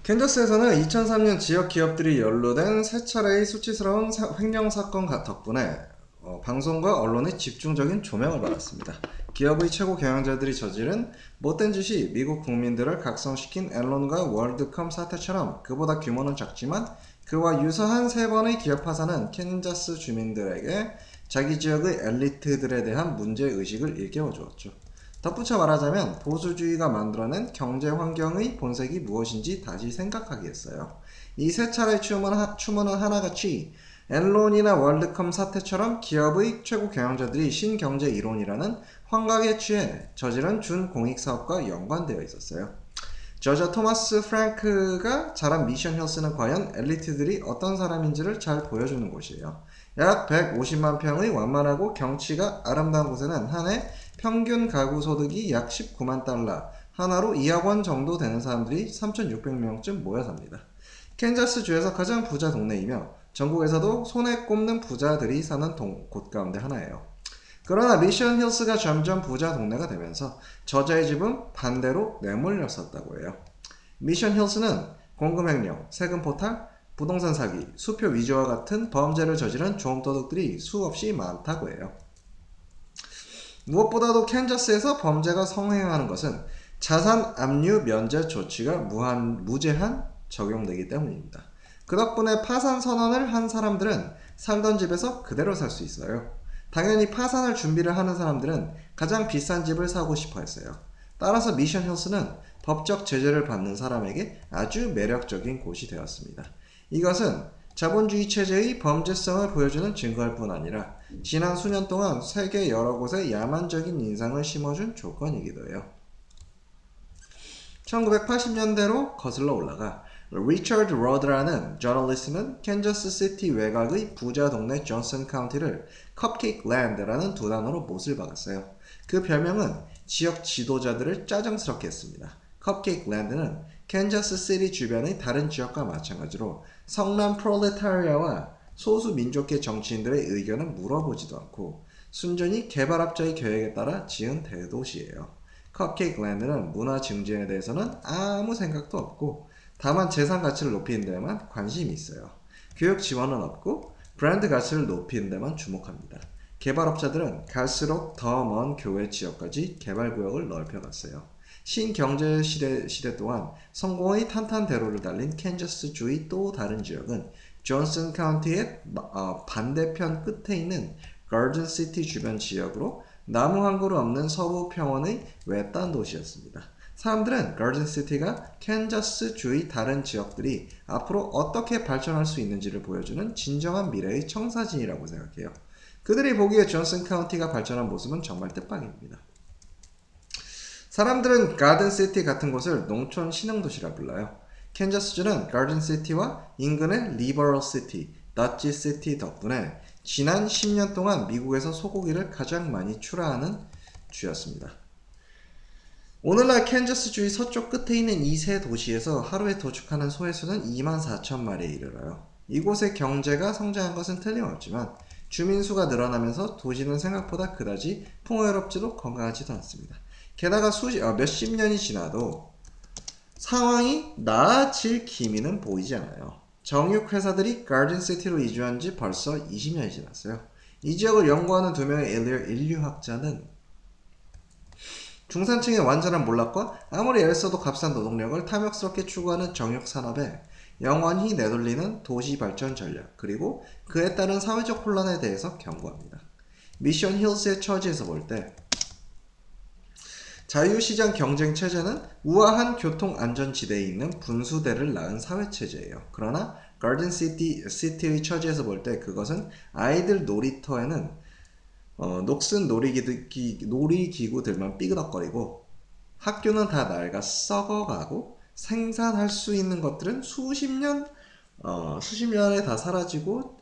캔자스에서는 2003년 지역 기업들이 연루된 세 차례의 수치스러운 횡령 사건 덕분에 방송과 언론의 집중적인 조명을 받았습니다. 기업의 최고 경영자들이 저지른 못된 짓이 미국 국민들을 각성시킨 앨런과 월드컴 사태처럼 그보다 규모는 작지만 그와 유사한 세 번의 기업 파산은 캔자스 주민들에게 자기 지역의 엘리트들에 대한 문제의식을 일깨워주었죠. 덧붙여 말하자면 보수주의가 만들어낸 경제 환경의 본색이 무엇인지 다시 생각하게 했어요. 이 세 차례 추문은 하나같이 앨런이나 월드컴 사태처럼 기업의 최고 경영자들이 신경제 이론이라는 환각에 취해 저지른 준공익사업과 연관되어 있었어요. 저자 토마스 프랭크가 자란 미션 힐스는 과연 엘리트들이 어떤 사람인지를 잘 보여주는 곳이에요. 약 150만 평의 완만하고 경치가 아름다운 곳에는 한 해 평균 가구 소득이 약 19만 달러, 하나로 2억 원 정도 되는 사람들이 3,600명쯤 모여 삽니다. 캔자스 주에서 가장 부자 동네이며 전국에서도 손에 꼽는 부자들이 사는 곳 가운데 하나예요. 그러나 미션 힐스가 점점 부자 동네가 되면서 저자의 집은 반대로 내몰렸었다고 해요. 미션 힐스는 공금횡령, 세금 포탈, 부동산 사기, 수표 위조와 같은 범죄를 저지른 좀도둑들이 수없이 많다고 해요. 무엇보다도 캔자스에서 범죄가 성행하는 것은 자산 압류 면제 조치가 무제한 적용되기 때문입니다. 그 덕분에 파산 선언을 한 사람들은 살던 집에서 그대로 살 수 있어요. 당연히 파산할 준비를 하는 사람들은 가장 비싼 집을 사고 싶어 했어요. 따라서 미션 힐스는 법적 제재를 받는 사람에게 아주 매력적인 곳이 되었습니다. 이것은 자본주의 체제의 범죄성을 보여주는 증거일 뿐 아니라 지난 수년 동안 세계 여러 곳에 야만적인 인상을 심어준 조건이기도 해요. 1980년대로 거슬러 올라가 리처드 로드라는 저널리스트는 캔자스 시티 외곽의 부자 동네 존슨 카운티를 컵케이크 랜드라는 두 단어로 못을 박았어요. 그 별명은 지역 지도자들을 짜증스럽게 했습니다. 컵케이크 랜드는 캔자스 시티 주변의 다른 지역과 마찬가지로 성남 프롤레타리아와 소수 민족계 정치인들의 의견을 물어보지도 않고 순전히 개발업자의 계획에 따라 지은 대도시예요. 컵케이크 랜드는 문화 증진에 대해서는 아무 생각도 없고 다만 재산 가치를 높이는 데만 관심이 있어요. 교육 지원은 없고 브랜드 가치를 높이는 데만 주목합니다. 개발업자들은 갈수록 더 먼 교외 지역까지 개발구역을 넓혀갔어요. 신경제시대 또한 성공의 탄탄대로를 달린 캔자스주의 또 다른 지역은 존슨 카운티의 반대편 끝에 있는 가든시티 주변 지역으로 나무 한 그루 없는 서부 평원의 외딴 도시였습니다. 사람들은 가든시티가 캔자스주의 다른 지역들이 앞으로 어떻게 발전할 수 있는지를 보여주는 진정한 미래의 청사진이라고 생각해요. 그들이 보기에 존슨 카운티가 발전한 모습은 정말 뜻밖입니다. 사람들은 가든시티 같은 곳을 농촌 신흥도시라 불러요. 캔자스주는 가든시티와 인근의 리버럴시티, 더치시티 덕분에 지난 10년 동안 미국에서 소고기를 가장 많이 출하하는 주였습니다. 오늘날 캔자스주의 서쪽 끝에 있는 이 세 도시에서 하루에 도축하는 소의 수는 24,000마리에 이르러요. 이곳의 경제가 성장한 것은 틀림없지만 주민 수가 늘어나면서 도시는 생각보다 그다지 풍요롭지도 건강하지도 않습니다. 게다가 몇십 년이 지나도 상황이 나아질 기미는 보이지 않아요. 정육회사들이 가든시티로 이주한 지 벌써 20년이 지났어요. 이 지역을 연구하는 두 명의 인류학자는 중산층의 완전한 몰락과 아무리 애써도 값싼 노동력을 탐욕스럽게 추구하는 정육산업에 영원히 내돌리는 도시발전 전략 그리고 그에 따른 사회적 혼란에 대해서 경고합니다. 미션 힐스의 처지에서 볼 때 자유시장 경쟁체제는 우아한 교통안전지대에 있는 분수대를 낳은 사회체제예요. 그러나 가든시티의 처지에서 볼 때 그것은 아이들 놀이터에는 녹슨 놀이기구들만 삐그덕거리고 학교는 다 낡아 썩어가고 생산할 수 있는 것들은 수십 년에 다 사라지고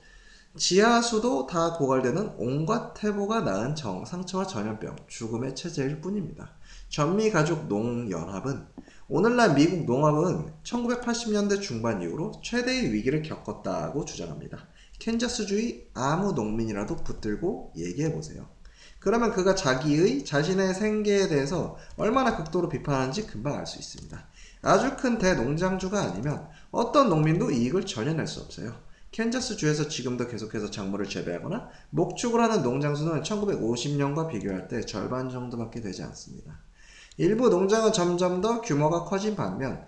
지하수도 다 고갈되는 온갖 태보가 낳은 상처와 전염병, 죽음의 체제일 뿐입니다. 전미가족농연합은 오늘날 미국 농업은 1980년대 중반 이후로 최대의 위기를 겪었다고 주장합니다. 캔자스주의 아무 농민이라도 붙들고 얘기해보세요. 그러면 그가 자신의 생계에 대해서 얼마나 극도로 비판하는지 금방 알 수 있습니다. 아주 큰 대농장주가 아니면 어떤 농민도 이익을 전혀 낼 수 없어요. 캔자스 주에서 지금도 계속해서 작물을 재배하거나 목축을 하는 농장수는 1950년과 비교할 때 절반 정도밖에 되지 않습니다. 일부 농장은 점점 더 규모가 커진 반면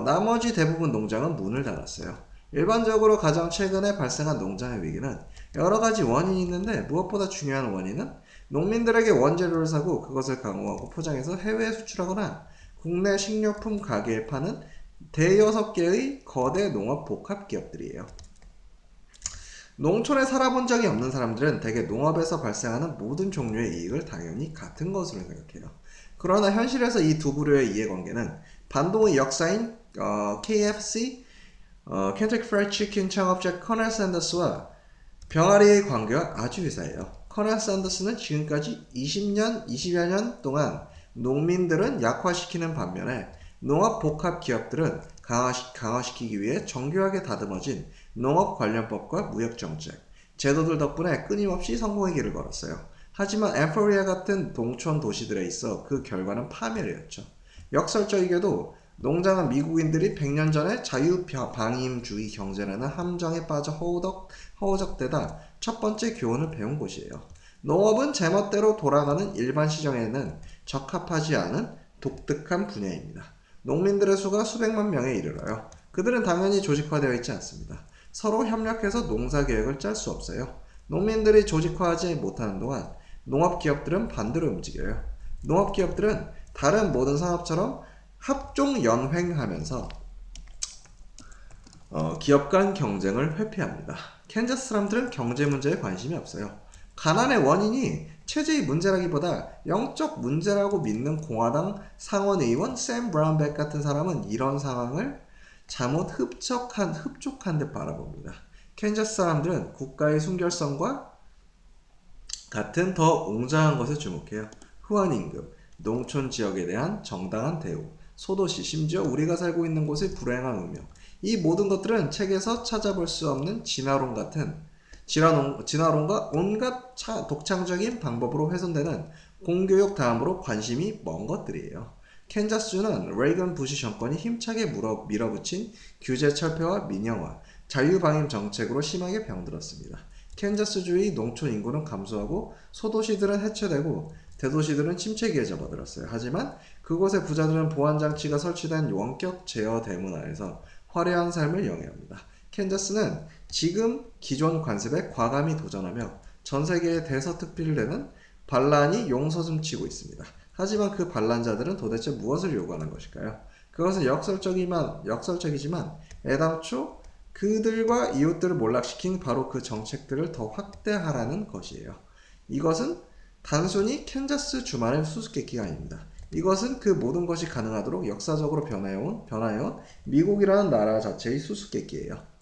나머지 대부분 농장은 문을 닫았어요. 일반적으로 가장 최근에 발생한 농장의 위기는 여러 가지 원인이 있는데 무엇보다 중요한 원인은 농민들에게 원재료를 사고 그것을 강호하고 포장해서 해외에 수출하거나 국내 식료품 가게에 파는 대여섯 개의 거대 농업 복합 기업들이에요. 농촌에 살아본 적이 없는 사람들은 대개 농업에서 발생하는 모든 종류의 이익을 당연히 같은 것으로 생각해요. 그러나 현실에서 이 두 부류의 이해관계는 반동의 역사인 KFC, Kentucky Fried Chicken 창업자 커넬 샌더스와 병아리의 관계와 아주 유사해요. 커넬 샌더스는 지금까지 20여 년 동안 농민들은 약화시키는 반면에 농업 복합 기업들은 강화시키기 위해 정교하게 다듬어진 농업 관련법과 무역정책, 제도들 덕분에 끊임없이 성공의 길을 걸었어요. 하지만 엠포리아 같은 농촌 도시들에 있어 그 결과는 파멸이었죠. 역설적이게도 농장은 미국인들이 100년 전에 자유방임주의 경제라는 함정에 빠져 허우적대다 첫 번째 교훈을 배운 곳이에요. 농업은 제멋대로 돌아가는 일반 시장에는 적합하지 않은 독특한 분야입니다. 농민들의 수가 수백만 명에 이르러요. 그들은 당연히 조직화되어 있지 않습니다. 서로 협력해서 농사계획을 짤 수 없어요. 농민들이 조직화하지 못하는 동안 농업기업들은 반대로 움직여요. 농업기업들은 다른 모든 산업처럼 합종연횡하면서 기업 간 경쟁을 회피합니다. 캔자스 사람들은 경제 문제에 관심이 없어요. 가난의 원인이 체제의 문제라기보다 영적 문제라고 믿는 공화당 상원의원 샘 브라운백 같은 사람은 이런 상황을 잘못 흡족한 듯 바라봅니다. 캔자스 사람들은 국가의 순결성과 같은 더 웅장한 것에 주목해요. 후원임금, 농촌 지역에 대한 정당한 대우, 소도시, 심지어 우리가 살고 있는 곳의 불행한 운명. 이 모든 것들은 책에서 찾아볼 수 없는 진화론과 온갖 독창적인 방법으로 훼손되는 공교육 다음으로 관심이 먼 것들이에요. 캔자스주는 레이건 부시 정권이 힘차게 밀어붙인 규제 철폐와 민영화, 자유방임 정책으로 심하게 병들었습니다. 캔자스주의 농촌 인구는 감소하고 소도시들은 해체되고 대도시들은 침체기에 접어들었어요. 하지만 그곳의 부자들은 보안장치가 설치된 원격 제어 대문 안에서 화려한 삶을 영위합니다. 캔자스는 지금 기존 관습에 과감히 도전하며 전세계에 대서특필을 내는 반란이 용서숨치고 있습니다. 하지만 그 반란자들은 도대체 무엇을 요구하는 것일까요? 그것은 역설적이지만 애당초 그들과 이웃들을 몰락시킨 바로 그 정책들을 더 확대하라는 것이에요. 이것은 단순히 캔자스 주만의 수수께끼가 아닙니다. 이것은 그 모든 것이 가능하도록 역사적으로 변해온 미국이라는 나라 자체의 수수께끼예요.